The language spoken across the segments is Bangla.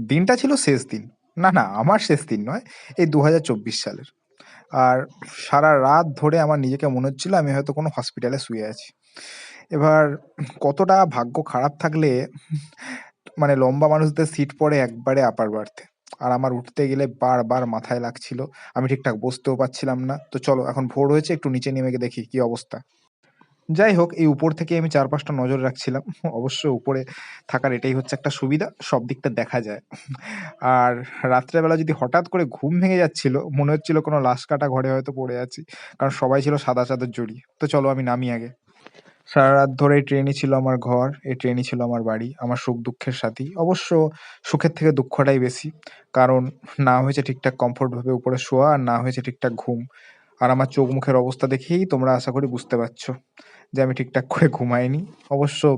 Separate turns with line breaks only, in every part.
দিনটা ছিল শেষ দিন। না, না আমার শেষ দিন নয়। এই ২০২৪ সালের। আর সারারাত ধরে আমার নিজেকে মনে হচ্ছিল আমি হয়তো কোনো হসপিটালে শুয়ে আছি। এবার কতটা ভাগ্য খারাপ থাকলে মানে লম্বা মানুষদের সিট পড়ে একবারে আপার বার্থে। আর আমার উঠতে গেলে বারবার মাথায় লাগছিল। আমি ঠিকঠাক বসতেও পারছিলাম না। তো চলো এখন ভোর হয়েছে একটু নিচে নেমে গিয়ে দেখি কি অবস্থা। যাই হোক এই উপর থেকে আমি ৪-৫ টা নজর রাখছিলাম। অবশ্য উপরে থাকার এটাই হচ্ছে একটা সুবিধা, সব দিকটা দেখা যায়। আর রাত্রেবেলা যদি হঠাৎ করে ঘুম ভেঙে যাচ্ছিল, মনে হচ্ছিল কোনো লাশ কাটা ঘরে হয়তো পড়ে আছি। কারণ সবাই ছিল সাদা চাদর জড়িয়ে। তো চলো আমি নামি আগে। সারারাত ধরে এই ট্রেনই ছিল আমার ঘর, এই ট্রেনই ছিল আমার বাড়ি, আমার সুখ-দুঃখের সাথী। অবশ্য সুখের থেকে দুঃখটাই বেশি। কারণ না হয়েছে ঠিকঠাক কমফোর্ট ভাবে উপরে শোয়া, আর না হয়েছে ঠিকঠাক ঘুম। আর আমার চোখ মুখের অবস্থা দেখেই তোমরা আশা করি বুঝতে পারছো যে আমি ঠিকঠাক করে ঘুমাইনি। অবশ্য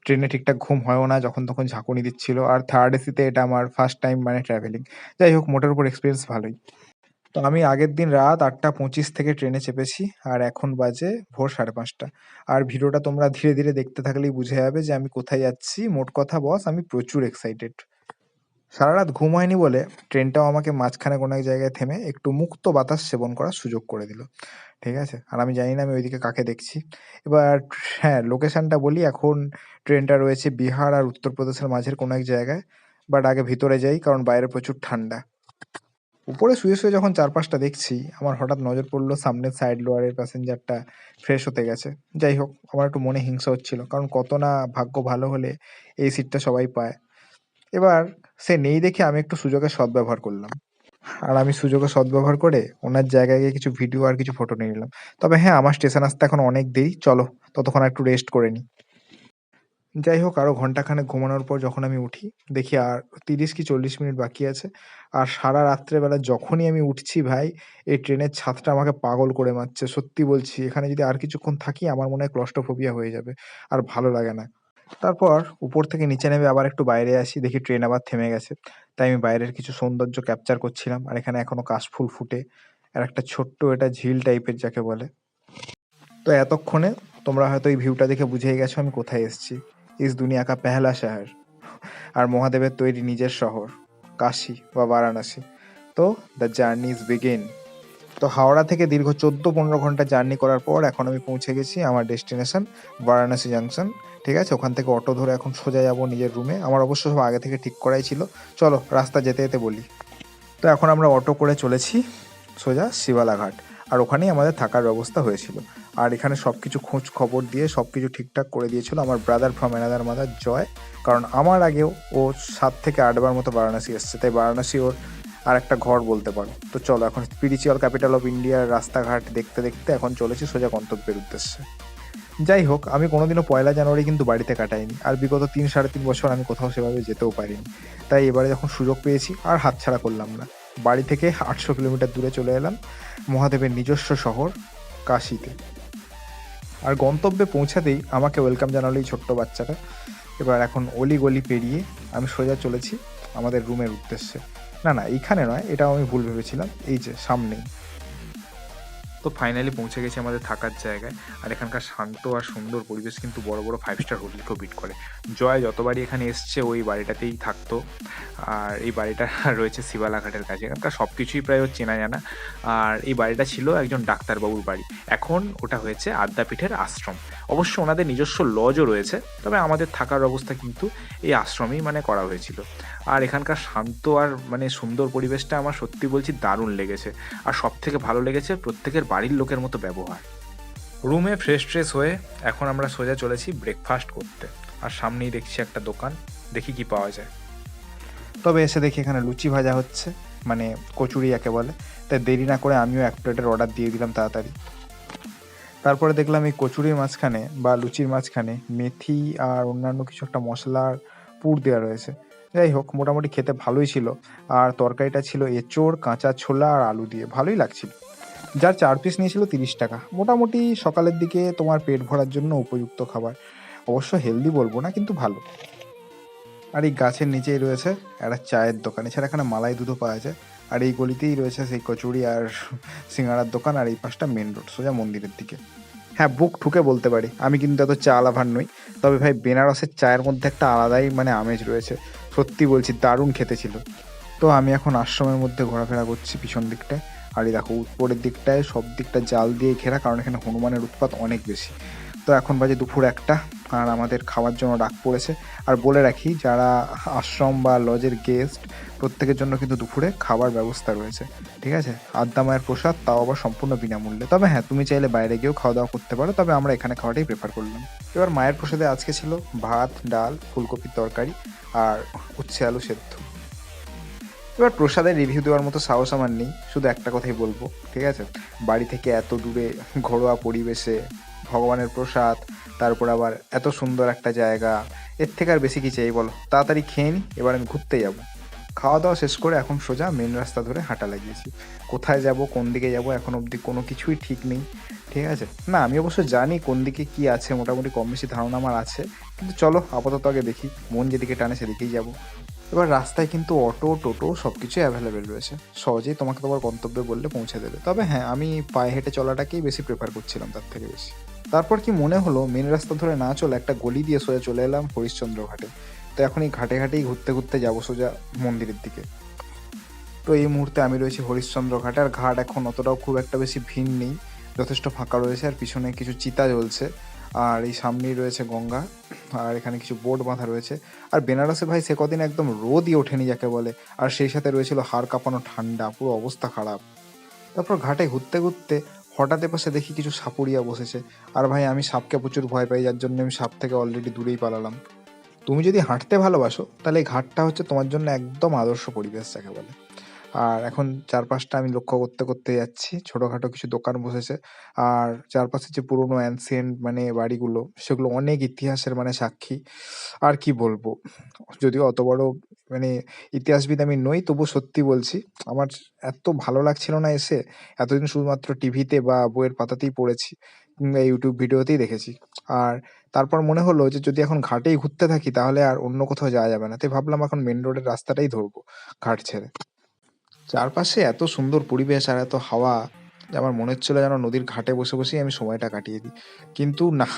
ট্রেনে ঠিকঠাক ঘুম হয়ও না, যখন তখন ঝাঁকুনি দিচ্ছিল। আর থার্ড এসিতে এটা আমার ফার্স্ট টাইম মানে ট্রাভেলিং। যাই হোক মোটের উপর এক্সপেরিয়েন্স ভালোই। তো আমি আগের দিন রাত ৮ঃ২৫ থেকে ট্রেনে চেপেছি আর এখন বাজে ভোর ৫:৩০। আর ভিডিওটা তোমরা ধীরে, ধীরে দেখতে থাকলেই বুঝে যাবে যে আমি কোথায় যাচ্ছি। মোট কথা বস আমি প্রচুর এক্সাইটেড। সারারাত ঘুম হয়নি বলে ট্রেনটাও আমাকে মাঝখানে কোনো এক জায়গায় থেমে একটু মুক্ত বাতাস সেবন করার সুযোগ করে দিল। ঠিক আছে? আর আমি জানি না আমি ওইদিকে কাকে দেখছি। এবার হ্যাঁ, লোকেশনটা বলি এখন ট্রেনটা রয়েছে বিহার আর উত্তরপ্রদেশের মাঝের কোনো এক জায়গায়। বাট আগে ভিতরে যাই কারণ বাইরে প্রচুর ঠান্ডা। উপরে শুয়ে, শুয়ে যখন চারপাশটা দেখছি, আমার হঠাৎ নজর পড়ল সামনের সাইড লোয়ারের প্যাসেঞ্জারটা ফ্রেশ হতে গেছে। যাই হোক, আমার একটু মনে হিংসা হচ্ছিল। কারণ কত না ভাগ্য ভালো হলে এই সিটটা সবাই পায়। এবার সে নেই দেখে আমি একটু সুযোগের সদ্ব্যবহার করলাম। আর আমি সুযোগের সদ্ব্যবহার করে ওনার জায়গায় গিয়ে কিছু ভিডিও আর কিছু ফটো নিয়ে নিলাম। তবে হ্যাঁ, আমার স্টেশন আসতে এখনো অনেক দেরি। চলো, ততক্ষণ একটু রেস্ট করে নিই। যাই হোক আরো ঘন্টাখানেক ঘুমানোর পর যখন আমি উঠি, দেখি আর ৩০ কি ৪০ মিনিট বাকি আছে। আর সারা রাত্রে বেলা যখনই আমি উঠছি ভাই, এই ট্রেনের ছাদটা আমাকে পাগল করে মারছে। সত্যি বলছি এখানে যদি আর কিছুক্ষণ থাকি আমার মনে হয় ক্লস্ট্রোফোবিয়া হয়ে যাবে। আর ভালো লাগে না। তারপর উপর থেকে নিচে নেমে আবার একটু বাইরে আসি, দেখি ট্রেন আবার থেমে গেছে। তাই আমি বাইরের কিছু সৌন্দর্য ক্যাপচার করছিলাম। আর এখানে এখনো কাশফুল ফুটে। আর একটা ছোট্ট এটা ঝিল টাইপের যাকে বলে। তো এতক্ষণে তোমরা হয়তো এই ভিউটা দেখে বুঝেই গেছো আমি কোথায় এসেছি। ইস দুনিয়া কা পেহলা শহর। আর মহাদেবের তৈরি নিজের শহর কাশী বা বারাণসী। তো দ্য জার্নি ইজ বিগিন। তো হাওড়া থেকে দীর্ঘ ১৪-১৫ ঘন্টা জার্নি করার পর এখন আমি পৌঁছে গেছি আমার ডেস্টিনেশন বারাণসী জাংশন। ঠিক আছে, ওখান থেকে অটো ধরে এখন সোজা যাবো নিজের রুমে। আমার অবশ্য সব আগে থেকে ঠিক করাই ছিল। চলো রাস্তা যেতে যেতে বলি। তো এখন আমরা অটো করে চলেছি সোজা শিবালা ঘাট। আর ওখানেই আমাদের থাকার ব্যবস্থা হয়েছিল। আর এখানে সব কিছু খোঁজ খবর দিয়ে সব কিছু ঠিকঠাক করে দিয়েছিল আমার ব্রাদার ফ্রম অ্যানাদার মাদার জয়। কারণ আমার আগেও ও ৭ থেকে ৮ বার মতো বারাণসী এসছে, তাই বারাণসী ওর আর একটা ঘর বলতে পারো। তো চলো এখন স্পিরিচুয়াল ক্যাপিটাল অফ ইন্ডিয়ার রাস্তাঘাট দেখতে দেখতে এখন চলেছি সোজা গন্তব্যের উদ্দেশ্যে। যাই হোক আমি কোনোদিনও পয়লা জানুয়ারি কিন্তু বাড়িতে কাটাইনি। আর বিগত ৩-৩.৫ বছর আমি কোথাও সেভাবে যেতেও পারিনি। তাই এবারে যখন সুযোগ পেয়েছি আর হাতছাড়া করলাম না। বাড়ি থেকে ৮০০ কিলোমিটার দূরে চলে এলাম মহাদেবের নিজস্ব শহর কাশীতে। আর গন্তব্যে পৌঁছাতেই আমাকে ওয়েলকাম জানালো এই ছোট্ট বাচ্চাটা। এবার এখন অলি-গলি পেরিয়ে আমি সোজা চলেছি আমাদের রুমের উদ্দেশ্যে। না, না এইখানে নয়, এটাও আমি ভুল ভেবেছিলাম। এই যে সামনেই। তো ফাইনালি পৌঁছে গেছি আমাদের থাকার জায়গায়। আর এখানকার শান্ত আর সুন্দর পরিবেশ কিন্তু বড় বড় 5 স্টার হোটেলকেও বিট করে। জয় যতবারই এখানে এসছে ওই বাড়িটাতেই থাকতো। আর এই বাড়িটা রয়েছে শিবালা ঘাটের কাছে। এখানকার সব কিছুই প্রায় ওর চেনা জানা। আর এই বাড়িটা ছিল একজন ডাক্তারবাবুর বাড়ি। এখন ওটা হয়েছে আদ্যাপীঠের আশ্রম। অবশ্য ওনাদের নিজস্ব লজও রয়েছে, তবে আমাদের থাকার ব্যবস্থা কিন্তু এই আশ্রমেই মানে করা হয়েছিল। আর এখানকার শান্ত আর মানে সুন্দর পরিবেশটা আমার সত্যি বলছি দারুণ লেগেছে। আর সবথেকে ভালো লেগেছে প্রত্যেকের বাড়ির লোকের মতো ব্যবহার। রুমে ফ্রেশ ট্রেশ হয়ে এখন আমরা সোজা চলেছি ব্রেকফাস্ট করতে। আর সামনেই দেখছি একটা দোকান, দেখি কি পাওয়া যায়। তবে এসে দেখি এখানে লুচি ভাজা হচ্ছে, মানে কচুরি যাকে বলে। তাই দেরি না করে আমিও ১ প্লেটের অর্ডার দিয়ে দিলাম তাড়াতাড়ি। তারপরে দেখলাম এই কচুরির মাঝখানে বা লুচির মাঝখানে মেথি আর অন্যান্য কিছু একটা মশলার পুর দেওয়া রয়েছে। যাই হোক মোটামুটি খেতে ভালোই ছিল। আর তরকারিটা ছিল এঁচোড়, কাঁচা ছোলা আর আলু দিয়ে, ভালোই লাগছিল। যার ৪ পিস নিয়েছিল ৩০ টাকা। মোটামুটি সকালের দিকে তোমার পেট ভরার জন্য উপযুক্ত খাবার। অবশ্য হেলদি বলবো না, কিন্তু ভালো। আর এই গাছের নিচেই রয়েছে একটা চায়ের দোকান। এছাড়া এখানে মালাই দুধও পাওয়া যায়। আর এই গলিতেই রয়েছে সেই কচুরি আর সিঙ্গাড়ার দোকান। আর এই পাশটা মেন রোড সোজা মন্দিরের দিকে। হ্যাঁ, বুক ঠুকে বলতে পারি আমি কিন্তু এত চা লাভার নই। তবে ভাই বেনারসের চায়ের মধ্যে একটা আলাদাই মানে আমেজ রয়েছে। সত্যি বলছি দারুণ খেতে ছিল। তো আমি এখন আশ্রমের মধ্যে ঘোরাফেরা করছি পিছন দিকটায়। আর এই দেখো উপরের দিকটায় সব দিকটা জাল দিয়ে ঘেরা, কারণ এখানে হনুমানের উৎপাত অনেক বেশি। তো এখন বাজে দুপুর ১টা, আর আমাদের খাওয়ার জন্য ডাক পড়েছে। আর বলে রাখি, যারা আশ্রম বা লজের গেস্ট, প্রত্যেকের জন্য কিন্তু দুপুরে খাবার ব্যবস্থা রয়েছে, ঠিক আছে? আদ্যা মায়ের প্রসাদ, তাও আবার সম্পূর্ণ বিনামূল্যে। তবে হ্যাঁ, তুমি চাইলে বাইরে গিয়েও খাওয়া দাওয়া করতে পারো, তবে আমরা এখানে খাওয়াটাই প্রেফার করলাম। এবার মায়ের প্রসাদে আজকে ছিল ভাত, ডাল, ফুলকপির তরকারি আর উচ্ছে আলু সেদ্ধ। এবার প্রসাদের রিভিউ দেওয়ার মতো সাহস আমার নেই, শুধু একটা কথাই বলবো, ঠিক আছে? বাড়ি থেকে এত দূরে ঘরোয়া পরিবেশে ভগবানের প্রসাদ, তারপর আবার এত সুন্দর একটা জায়গা, এর থেকে আর বেশি কি চাই বলো? তাড়াতাড়ি খেয়ে নিই, এবার আমি ঘুরতে যাব। খাওয়া দাওয়া শেষ করে এখন সোজা মেন রাস্তা ধরে হাঁটা লাগিয়েছি। কোথায় যাব, কোন দিকে যাব, এখন অবধি কোনো কিছুই ঠিক নেই, ঠিক আছে? না, আমি অবশ্য জানি কোন দিকে কি আছে, মোটামুটি কম বেশি ধারণা আমার আছে, কিন্তু চলো আপাতত আগে দেখি, মন যেদিকে টানে সেদিকেই যাব। এবার রাস্তায় কিন্তু অটো, টোটো সব কিছুই অ্যাভেলেবেল রয়েছে, সহজেই তোমাকে তোমার গন্তব্যে বললে পৌঁছে দেবে। তবে হ্যাঁ, আমি পায়ে হেঁটে চলাটাকেই বেশি প্রেফার করছিলাম তার থেকে বেশি। তারপর কি মনে হলো, মেন রাস্তা ধরে না চলে একটা গলি দিয়ে সোজা চলে এলাম হরিশ্চন্দ্র ঘাটে। তো এখন এই ঘাটে ঘাটেই ঘুরতে ঘুরতে যাবো সোজা মন্দিরের দিকে। তো এই মুহূর্তে আমি রয়েছি হরিশ্চন্দ্র ঘাটে, আর ঘাট এখন অতটাও খুব একটা বেশি ভিড় নেই, যথেষ্ট ফাঁকা রয়েছে, আর পিছনে কিছু চিতা জ্বলছে, আর এই সামনেই রয়েছে গঙ্গা, আর এখানে কিছু বোর্ড বাঁধা রয়েছে। আর বেনারসে ভাই সে কদিন একদম রোদই ওঠেনি যাকে বলে, আর সেই সাথে রয়েছিল হাড় কাঁপানো ঠান্ডা, পুরো অবস্থা খারাপ। তারপর ঘাটে ঘুরতে ঘুরতে হঠাৎ এপাশে দেখি কিছু সাপুরিয়া বসেছে, আর ভাই আমি সাপকে প্রচুর ভয় পাই, যার জন্য আমি সাপ থেকে অলরেডি দূরেই পালালাম। তুমি যদি হাঁটতে ভালোবাসো, তাহলে এই ঘাটটা হচ্ছে তোমার জন্য একদম আদর্শ পরিবেশ যাকে বলে। আর এখন চারপাশটা আমি লক্ষ্য করতে করতে যাচ্ছি, ছোটোখাটো কিছু দোকান বসেছে, আর চারপাশে যে পুরোনো অ্যানসিয়েন্ট মানে বাড়িগুলো, সেগুলো অনেক ইতিহাসের মানে সাক্ষী। আর কি বলবো, যদিও অত বড় মানে ইতিহাসবিদ আমি নই, তবু সত্যি বলছি, আমার এত ভালো লাগছিল না এসে। এতদিন শুধুমাত্র টিভিতে বা বইয়ের পাতাতেই পড়েছি, কিংবা ইউটিউব ভিডিওতেই দেখেছি। আর তারপর মনে হলো যে যদি এখন ঘাটেই ঘুরতে থাকি, তাহলে আর অন্য কোথাও যাওয়া যাবে না, তাই ভাবলাম এখন মেন রোডের রাস্তাটাই ধরবো ঘাট ছেড়ে। চারপাশে এত সুন্দর পরিবেশ আর এত হাওয়া যে আমার মনে হচ্ছিল যেন নদীর ঘাটে বসে বসেই আমি সময়টা কাটিয়ে দিই। কিন্তু না,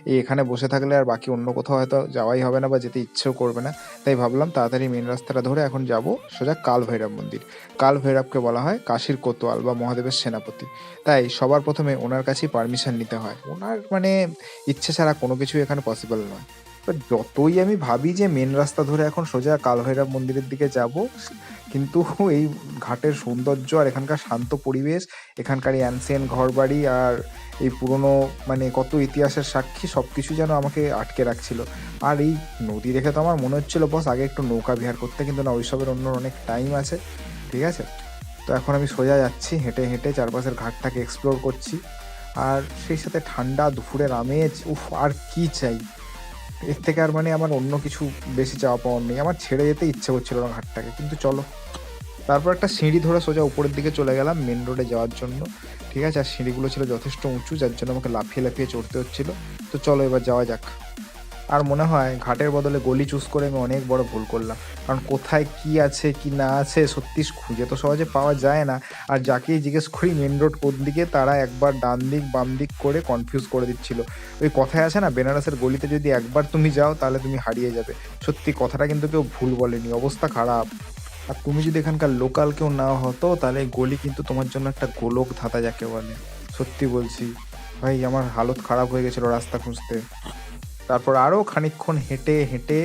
এই এখানে বসে থাকলে আর বাকি অন্য কোথাও হয়তো যাওয়াই হবে না বা যেতে ইচ্ছেও করবে না। তাই ভাবলাম তাড়াতাড়ি মেন রাস্তাটা ধরে এখন যাব সোজা কাল ভৈরব মন্দির। কাল ভৈরবকে বলা হয় কাশীর কোতোয়াল বা মহাদেবের সেনাপতি। তাই সবার প্রথমে ওনার কাছেই পারমিশন নিতে হয়, ওনার মানে ইচ্ছে ছাড়া কোনো কিছুই এখানে পসিবল নয়। বাট যতই আমি ভাবি যে মেন রাস্তা ধরে এখন সোজা কাল ভৈরব মন্দিরের দিকে যাব, কিন্তু এই ঘাটের সৌন্দর্য আর এখানকার শান্ত পরিবেশ, এখানকার এই অ্যানসিয়েন্ট ঘরবাড়ি আর এই পুরনো মানে কত ইতিহাসের সাক্ষী, সব কিছু যেন আমাকে আটকে রাখছিল। আর এই নদী দেখে তো আমার মনে হচ্ছিল বস আগে একটু নৌকা বিহার করতে, কিন্তু না, ওইসবের অন্য অনেক টাইম আছে, ঠিক আছে? তো এখন আমি সোজা যাচ্ছি হেঁটে হেঁটে চারপাশের ঘাটটাকে এক্সপ্লোর করছি, আর সেই সাথে ঠান্ডা দুপুরের আমেজ, উফ আর কি চাই! এর থেকে আর মানে আমার অন্য কিছু বেশি চাওয়া পাওয়ার নেই, আমার ছেড়ে যেতে ইচ্ছে করছিল না ঘাটটাকে, কিন্তু চলো। তারপর একটা সিঁড়ি ধরে সোজা উপরের দিকে চলে গেলাম মেন রোডে যাওয়ার জন্য, ঠিক আছে? আর সিঁড়িগুলো ছিল যথেষ্ট উঁচু, যার জন্য আমাকে লাফিয়ে লাফিয়ে চড়তে হচ্ছিল। তো চলো এবার যাওয়া যাক। আর মনে হয় ঘাটের বদলে গলি চুজ করে আমি অনেক বড় ভুল করলাম, কারণ কোথায় কি আছে কি না আছে সত্যি খুঁজে তো সহজে পাওয়া যায় না। আর যাকেই জিজ্ঞেস করি মেন রোড কোন দিকে, তারা একবার ডান দিক বাম দিক করে কনফিউজ করে দিচ্ছিল। ওই কথায় আছে না, বেনারসের গলিতে যদি একবার তুমি যাও তাহলে তুমি হারিয়ে যাবে। সত্যি কথাটা কিন্তু কেউ ভুল বলেনি, অবস্থা খারাপ। আর তুমি যদি এখানকার লোকাল কেউ না হতো, তাহলে এই গলি কিন্তু তোমার জন্য একটা গোলক ধাঁধা যাকে বলে। সত্যি বলছি ভাই, আমার হালত খারাপ হয়ে গেছিলো রাস্তা খুঁজতে। তারপর আরও খানিকক্ষণ হেঁটে হেঁটে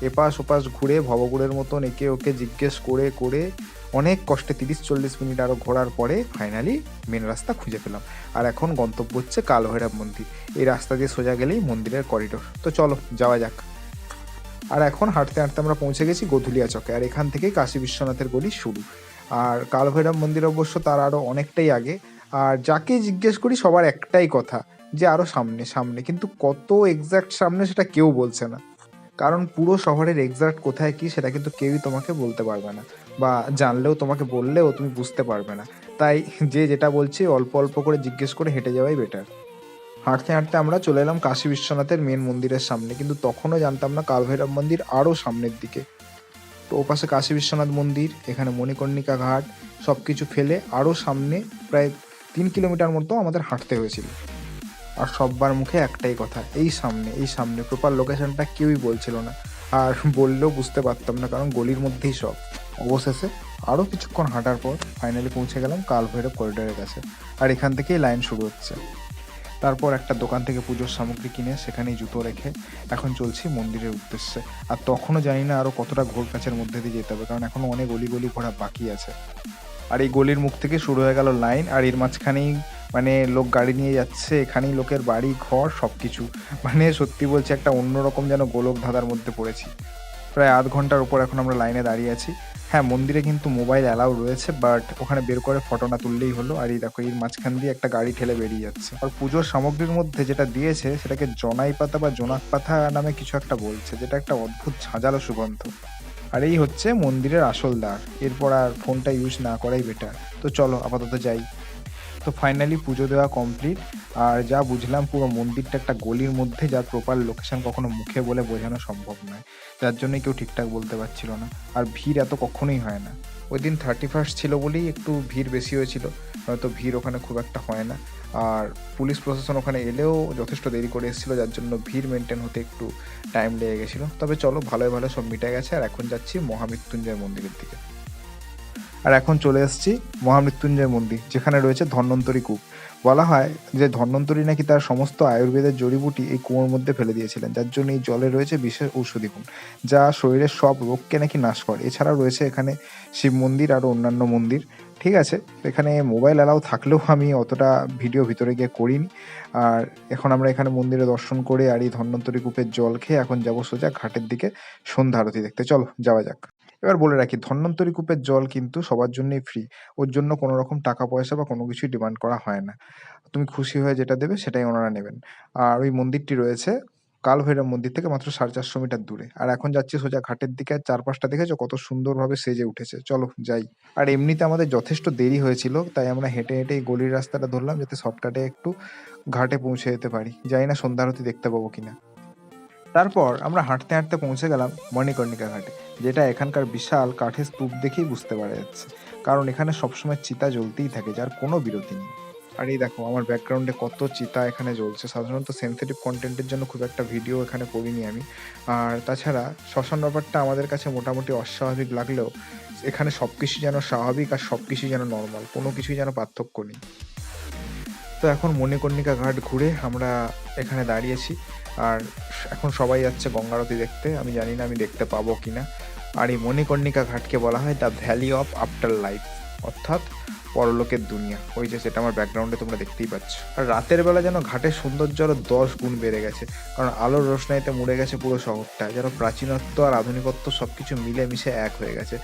এপাশ ওপাশ ঘুরে ভবঘুরের মতন একে ওকে জিজ্ঞেস করে করে অনেক কষ্টে 30-40 মিনিট আরও ঘোরার পরে ফাইনালি মেন রাস্তা খুঁজে পেলাম। আর এখন গন্তব্য হচ্ছে কাল ভৈরব মন্দির। এই রাস্তা দিয়ে সোজা গেলেই মন্দিরের করিডোর। তো চলো যাওয়া যাক। আর এখন হাঁটতে হাঁটতে আমরা পৌঁছে গেছি গধুলিয়া চকে, আর এখান থেকেই কাশী বিশ্বনাথের গলি শুরু। আর কাল ভৈরব মন্দির অবশ্য তার আরও অনেকটাই আগে। আর যাকে জিজ্ঞেস করি সবার একটাই কথা, যে আরও সামনে সামনে, কিন্তু কত এক্স্যাক্ট সামনে সেটা কেউ বলছে না, কারণ পুরো শহরের এক্স্যাক্ট কোথায় কি সেটা কিন্তু কেউই তোমাকে বলতে পারবে না, বা জানলেও তোমাকে বললেও তুমি বুঝতে পারবে না। তাই যে যেটা বলছে অল্প অল্প করে জিজ্ঞেস করে হেঁটে যাওয়াই বেটার। হাঁটতে হাঁটতে আমরা চলে এলাম কাশী বিশ্বনাথের মেন মন্দিরের সামনে, কিন্তু তখনও জানতাম না কালভৈরব মন্দির আরও সামনের দিকে। তো ওপাশে কাশী বিশ্বনাথ মন্দির, এখানে মণিকর্ণিকা ঘাট, সব কিছু ফেলে আরও সামনে প্রায় 3 কিলোমিটার মতো আমাদের হাঁটতে হয়েছিল। আর সব্বার মুখে একটাই কথা, এই সামনে এই সামনে, প্রপার লোকেশনটা কেউই বলছিল না। আর বললেও বুঝতে পারতাম না, কারণ গলির মধ্যেই সব। অবশেষে আরও কিছুক্ষণ হাঁটার পর ফাইনালি পৌঁছে গেলাম কালভৈরব করিডোরের কাছে। আর এখান থেকেই লাইন শুরু হচ্ছে। তারপর একটা দোকান থেকে পুজোর সামগ্রী কিনে সেখানেই জুতো রেখে এখন চলছি মন্দিরের উদ্দেশ্যে। আর তখনও জানি না আরও কতটা ঘোর কাছের মধ্যে দিয়ে যেতে হবে, কারণ এখনও অনেক গলি গলি ঘোরা বাকি আছে। আর এই গলির মুখ থেকে শুরু হয়ে গেল লাইন, আর এর মাঝখানেই মানে লোক গাড়ি নিয়ে যাচ্ছে, এখানেই লোকের বাড়ি ঘর সব কিছু। মানে সত্যি বলছি, একটা অন্যরকম যেন গোলক ধাঁধার মধ্যে পড়েছি। প্রায় আধ ঘন্টার উপর এখন আমরা লাইনে দাঁড়িয়ে আছি। হ্যাঁ, মন্দিরে কিন্তু মোবাইল অ্যালাউ রয়েছে, বাট ওখানে বের করে ফটো না তুললেই হলো। আর এই দেখো, এর মাঝখান দিয়ে একটা গাড়ি ঠেলে বেরিয়ে যাচ্ছে। আর পুজোর সামগ্রীর মধ্যে যেটা দিয়েছে সেটাকে জনাই পাতা বা জোনাক পাতা নামে কিছু একটা বলছে, যেটা একটা অদ্ভুত ঝাঁঝালো সুগন্ধ। আর এই হচ্ছে মন্দিরের আসল দ্বার। এরপর আর ফোনটা ইউজ না করাই বেটার। তো চলো আপাতত যাই। তো ফাইনালি পুজো দেওয়া কমপ্লিট। আর যা বুঝলাম, পুরো মন্দিরটা একটা গলির মধ্যে, যার প্রপার লোকেশন কখনো মুখে বলে বোঝানো সম্ভব নয়, যার জন্যই কেউ ঠিকঠাক বলতে পারছিল না। আর ভিড় এত কখনোই হয় না। ওই দিন 31st ছিল বলেই একটু ভিড় বেশি হয়েছিল, নয়তো ভিড় ওখানে খুব একটা হয় না। আর পুলিশ প্রশাসন ওখানে এলেও যথেষ্ট দেরি করে এসেছিলো, যার জন্য ভিড় মেনটেন হতে একটু টাইম লেগে গেছিলো। তবে চলো, ভালোই ভালো সব মিটে গেছে। আর এখন যাচ্ছি মহামৃত্যুঞ্জয় মন্দিরের দিকে। আর এখন চলে এসেছি মহামৃত্যুঞ্জয় মন্দির, যেখানে রয়েছে ধন্বন্তরী কূপ। বলা হয় যে ধন্বন্তরী নাকি তার সমস্ত আয়ুর্বেদের জড়িবুটি এই কুয়োর মধ্যে ফেলে দিয়েছিলেন, যার জন্য এই জলে রয়েছে বিশেষ ঔষধি গুণ, যা শরীরের সব রোগকে নাকি নাশ করে। এছাড়াও রয়েছে এখানে শিব মন্দির, আরও অন্যান্য মন্দির। ঠিক আছে, এখানে মোবাইল অ্যালাউ থাকলেও আমি অতটা ভিডিও ভিতরে গিয়ে করিনি। আর এখন আমরা এখানে মন্দিরে দর্শন করে আর এই ধন্বন্তরী কূপের জল খেয়ে এখন যাবো সোজা ঘাটের দিকে সন্ধ্যা আরতি দেখতে। চলো যাওয়া যাক। এবার বলে রাখি, ধন্বন্তরী কূপের জল কিন্তু সবার জন্যই ফ্রি। ওর জন্য কোনো রকম টাকা পয়সা বা কোনো কিছুই ডিমান্ড করা হয় না। তুমি খুশি হয়ে যেটা দেবে সেটাই ওনারা নেবেন। আর ওই মন্দিরটি রয়েছে কালভৈরব মন্দির থেকে মাত্র 450 মিটার দূরে। আর এখন যাচ্ছি সোজা ঘাটের দিকে। আর চারপাশটা দেখেছো কত সুন্দরভাবে সেজে উঠেছে। চলো যাই। আর এমনিতে আমাদের যথেষ্ট দেরি হয়েছিল, তাই আমরা হেঁটে হেঁটে এই গলির রাস্তাটা ধরলাম, যাতে শর্টকাটে একটু ঘাটে পৌঁছে যেতে পারি। জানি না সন্ধ্যা আরতি দেখতে পাবো কিনা। তারপর আমরা হাঁটতে হাঁটতে পৌঁছে গেলাম মণিকর্ণিকা ঘাটে, যেটা এখানকার বিশাল কাঠের স্তূপ দেখেই বুঝতে পারা যাচ্ছে, কারণ এখানে সবসময় চিতা জ্বলতেই থাকে, যার কোনো বিরতি নেই। আর এই দেখো, আমার ব্যাকগ্রাউন্ডে কত চিতা এখানে জ্বলছে। সাধারণত সেন্সিটিভ কন্টেন্টের জন্য খুব একটা ভিডিও এখানে করিনি আমি। আর তাছাড়া শ্মশান ব্যাপারটা আমাদের কাছে মোটামুটি অস্বাভাবিক লাগলেও এখানে সব কিছু যেন স্বাভাবিক, আর সব কিছুই যেন নর্মাল, কোনো কিছুই যেন পার্থক্য নেই। তো এখন মণিকর্ণিকা ঘাট ঘুরে আমরা এখানে দাঁড়িয়েছি। আর এখন সবাই যাচ্ছে গঙ্গা আরতি দেখতে। আমি জানি না আমি দেখতে পাবো কিনা। আর এই মণিকর্ণিকা ঘাটকে বলা হয় the valley of after life, অর্থাৎ পরলোকের দুনিয়া। ওই যে সেটা আমার ব্যাকগ্রাউন্ডে তোমরা দেখতেই পাচ্ছ। আর রাতের বেলা যেন ঘাটের সৌন্দর্য আরও 10 গুণ বেড়ে গেছে, কারণ আলোর রোশনাইতে মুড়ে গেছে পুরো শহরটা, যেন প্রাচীনত্ব আর আধুনিকত্ব সব কিছু মিলেমিশে এক হয়ে গেছে।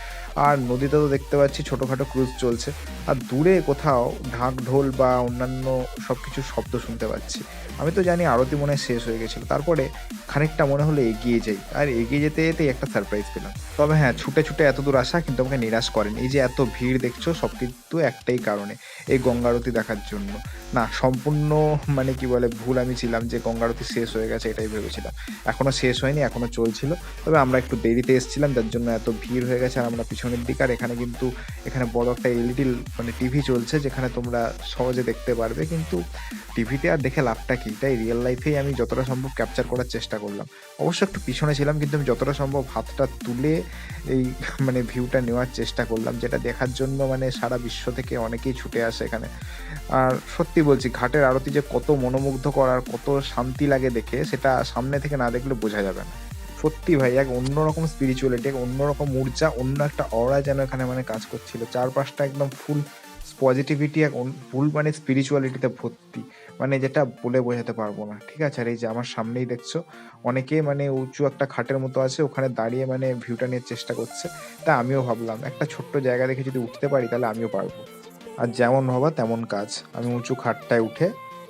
আর নদীতে তো দেখতে পাচ্ছি ছোটোখাটো ক্রুজ চলছে, আর দূরে কোথাও ঢাক ঢোল বা অন্যান্য সব কিছুর শব্দ শুনতে পাচ্ছি। আমি তো জানি আরতি মনে হয় শেষ হয়ে গেছিলো, তারপরে খানিকটা মনে হলো এগিয়ে যাই। আর এগিয়ে যেতে যেতেই একটা সারপ্রাইজ পেলাম। তবে হ্যাঁ, ছুটে ছুটে এত দূর আসা কিন্তু আমাকে নিরাশ করেন। এই যে এত ভিড় দেখছো, সব কিন্তু একটাই কারণে, এই গঙ্গা আরতি দেখার জন্য। না, সম্পূর্ণ মানে কি বলে ভুল আমি ছিলাম যে গঙ্গা আরতি শেষ হয়ে গেছে এটাই ভেবেছিলাম। এখনও শেষ হয়নি, এখনও চলছিল। তবে আমরা একটু দেরিতে এসেছিলাম, যার জন্য এত ভিড় হয়ে গেছে। আর আমরা পিছনের দিকে, আর এখানে কিন্তু এখানে বড় একটা এলইডি মানে টিভি চলছে, যেখানে তোমরা সহজে দেখতে পারবে। কিন্তু টিভিতে আর দেখে লাভটা কী, তাই রিয়েল লাইফেই আমি যতটা সম্ভব ক্যাপচার করার চেষ্টা করলাম। অবশ্য একটু পিছনে ছিলাম, কিন্তু আমি যতটা সম্ভব হাতটা তুলে এই মানে ভিউটা নেওয়ার চেষ্টা করলাম, যেটা দেখার জন্য মানে সারা বিশ্ব থেকে অনেকেই ছুটে আসে এখানে। আর সত্যি বলছি, ঘাটের আরতি যে কত মনোমুগ্ধকর আর কত শান্তি লাগে দেখে, সেটা সামনে থেকে না দেখলে বোঝা যাবে না। সত্যি ভাই, এক অন্যরকম স্পিরিচুয়ালিটি, এক অন্যরকম ঊর্জা, অন্য একটা অরা যেন এখানে মানে কাজ করছিল। চারপাশটা একদম ফুল পজিটিভিটি, এক ফুল মানে স্পিরিচুয়ালিটিতে ভর্তি, মানে যেটা বলে বোঝাতে পারবো না। ঠিক আছে, আর এই যে আমার সামনেই দেখছো, অনেকে মানে উঁচু একটা খাটের মতো আছে, ওখানে দাঁড়িয়ে মানে ভিউটা নেওয়ার চেষ্টা করছে। তা আমিও ভাবলাম একটা ছোট্ট জায়গা দেখে যদি উঠতে পারি তাহলে আমিও পারবো। আর যেমন ভাবা তেমন কাজ, আমি উঁচু খাটটায় উঠে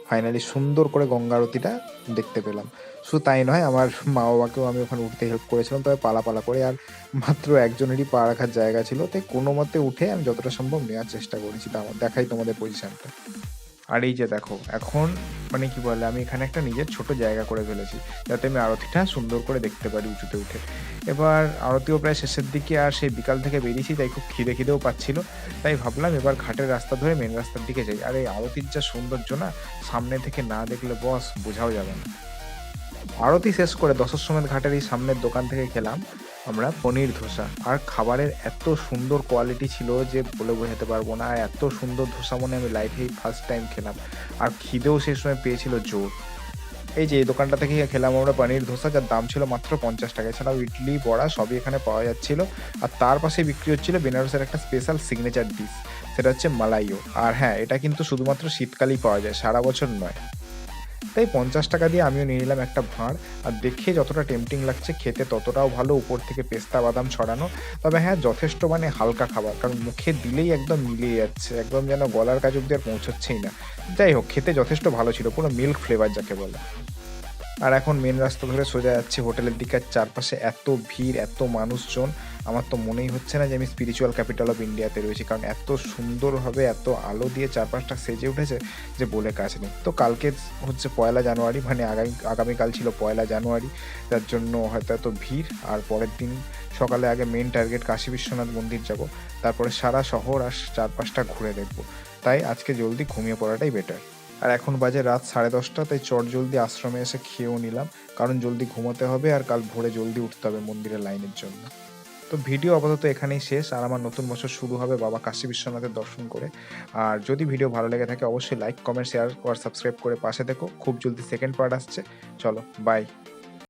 ফাইনালি সুন্দর করে গঙ্গা আরতিটা দেখতে পেলাম। শুধু তাই নয়, আমার মা বাবাকেও আমি ওখানে উঠতে হেল্প করেছিলাম, তবে পালা করে। আর মাত্র একজনেরই পা রাখার জায়গা ছিল, তাই কোনো মতে উঠে আমি যতটা সম্ভব নেওয়ার চেষ্টা করেছি। দেখাই তোমাদের পজিশনটা। আর এই যে দেখো, এখন মানে কি বলে, আমি এখানে একটা নিজের ছোট জায়গা করে ফেলেছি, যাতে আমি আরতিটা সুন্দর করে দেখতে পারি উঁচুতে উঠে। এবার আরতিও প্রায় শেষের দিকে, আর সেই বিকাল থেকে বেরিয়েছি, তাই খুব খিদেও পাচ্ছিল। তাই ভাবলাম এবার ঘাটের রাস্তা ধরে মেন রাস্তার দিকে যাই। আর এই আরতির যা সৌন্দর্য না, সামনে থেকে না দেখলে বস বোঝাও যাবে না। আরতি শেষ করে দশাশ্বমেধ ঘাটের এই সামনের দোকান থেকে খেলাম আমরা পনির ধোসা। আর খাবারের এত সুন্দর কোয়ালিটি ছিল যে বলে বোঝাতে পারবো না। আর এত সুন্দর ধোসা মনে আমি লাইফেই ফার্স্ট টাইম খেলাম। আর খিদেও সেই সময় পেয়েছিল জোর। এই যে এই দোকানটা থেকে খেলাম আমরা পনির ধোসা, যার দাম ছিল মাত্র 50 টাকা। এছাড়াও ইডলি, বড়া সবই এখানে পাওয়া যাচ্ছিল। আর তার পাশে বিক্রি হচ্ছিল বেনারসের একটা স্পেশাল সিগনেচার ডিশ, সেটা হচ্ছে মালাইও। আর হ্যাঁ, এটা কিন্তু শুধুমাত্র শীতকালেই পাওয়া যায়, সারা বছর নয়। তাই 50 টাকা দিয়ে আমিও নিয়ে নিলাম একটা ভাঁড়। আর দেখে যতটা টেম্পটিং লাগছে, খেতে ততটাও ভালো, উপর থেকে পেস্তা বাদাম ছড়ানো। তবে হ্যাঁ, যথেষ্ট মানে হালকা খাবার, কারণ মুখে দিলেই একদম মিলিয়ে যাচ্ছে, একদম যেন গলার কাছ অব্দি আর পৌঁছচ্ছেই না। যাই হোক, খেতে যথেষ্ট ভালো ছিল, পুরো মিল্ক ফ্লেভার যাকে বলে। আর এখন মেন রাস্তা ধরে সোজা যাচ্ছি হোটেলের দিকে। আর চারপাশে এত ভিড়, এত মানুষজন, আমার তো মনেই হচ্ছে না যে আমি স্পিরিচুয়াল ক্যাপিটাল অফ ইন্ডিয়াতে রয়েছি, কারণ এত সুন্দরভাবে এত আলো দিয়ে চারপাশটা সেজে উঠেছে যে বলে কাজ নেই। তো কালকে হচ্ছে 1 জানুয়ারি, মানে আগামীকাল ছিল 1 জানুয়ারি, যার জন্য হয়তো এত ভিড়। আর পরের দিন সকালে আগে মেন টার্গেট কাশী বিশ্বনাথ মন্দির যাব, তারপরে সারা শহর আর চারপাশটা ঘুরে দেখব। তাই আজকে জলদি ঘুমিয়ে পড়াটাই বেটার। আর এখন বাজে রাত 10:30, তাই জলদি আশ্রমে এসে খেয়েও নিলাম, কারণ জলদি ঘুমোতে হবে আর কাল ভোরে জলদি উঠতে হবে মন্দিরের লাইনের জন্য। তো ভিডিও আপাতত এখানেই শেষ। আর আমার নতুন বছর শুরু হবে বাবা কাশী বিশ্বনাথের দর্শন করে। আর যদি ভিডিও ভালো লেগে থাকে অবশ্যই লাইক, কমেন্ট, শেয়ার আর সাবস্ক্রাইব করে পাশে থেকো। খুব জলদি সেকেন্ড পার্ট আসছে। চলো, বাই।